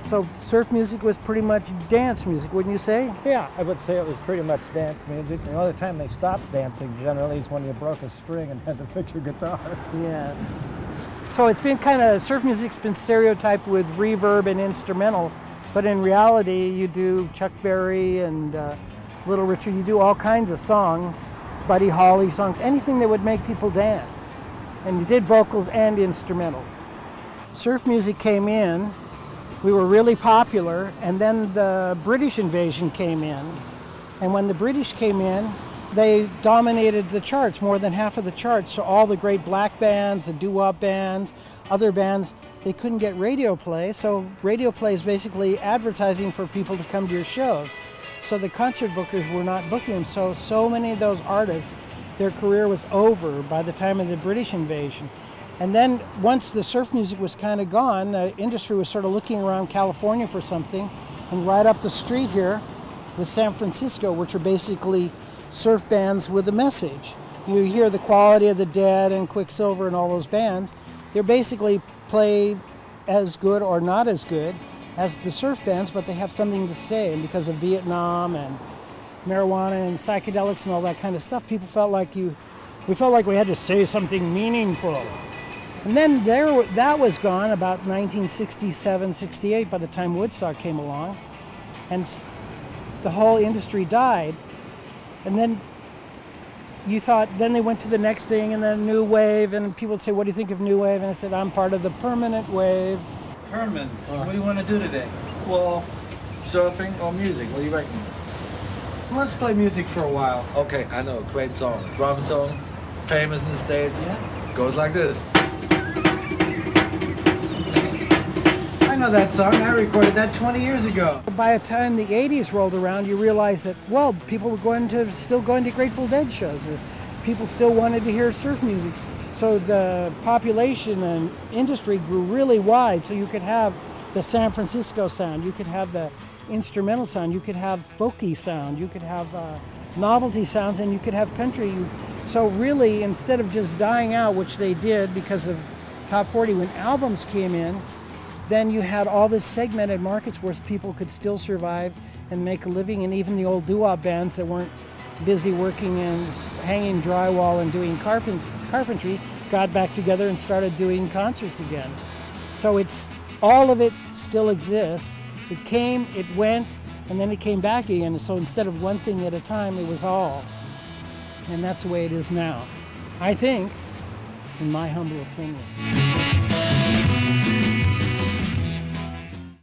So surf music was pretty much dance music, wouldn't you say? Yeah, I would say it was pretty much dance music. The only time they stopped dancing generally is when you broke a string and had to fix your guitar. Yes. So it's been kind of, surf music's been stereotyped with reverb and instrumentals, but in reality you do Chuck Berry and Little Richard, you do all kinds of songs, Buddy Holly songs, anything that would make people dance. And you did vocals and instrumentals. Surf music came in, we were really popular, and then the British invasion came in. And when the British came in, they dominated the charts, more than half of the charts. So all the great black bands, the doo-wop bands, other bands, they couldn't get radio play. So radio play is basically advertising for people to come to your shows. So the concert bookers were not booking them. So many of those artists, their career was over by the time of the British invasion. And then once the surf music was kind of gone, the industry was sort of looking around California for something. And right up the street here was San Francisco, which are basically surf bands with a message. You hear the Quality of the Dead and Quicksilver and all those bands. They're basically play as good or not as good as the surf bands, but they have something to say. And because of Vietnam and marijuana and psychedelics and all that kind of stuff, people felt like we felt like we had to say something meaningful. And then that was gone about 1967, 68 by the time Woodstock came along. And the whole industry died. And then you thought, then they went to the next thing, and then new wave, and people would say, what do you think of new wave? And I said, I'm part of the permanent wave. Herman, what do you want to do today? Well, surfing or music, what do you reckon? Let's play music for a while. Okay, I know, great song. Drum song, famous in the States. Yeah. Goes like this. I know that song. I recorded that 20 years ago. By the time the 80s rolled around, you realized that, well, people were still going to Grateful Dead shows, or people still wanted to hear surf music. So the population and industry grew really wide, so you could have the San Francisco sound, you could have the instrumental sound, you could have folky sound, you could have novelty sounds, and you could have country. So really, instead of just dying out, which they did because of Top 40, when albums came in, then you had all this segmented markets where people could still survive and make a living, and even the old doo-wop bands that weren't busy working and hanging drywall and doing carpentry got back together and started doing concerts again. So all of it still exists. It came, it went, and then it came back again. So instead of one thing at a time, it was all. And that's the way it is now, I think, in my humble opinion.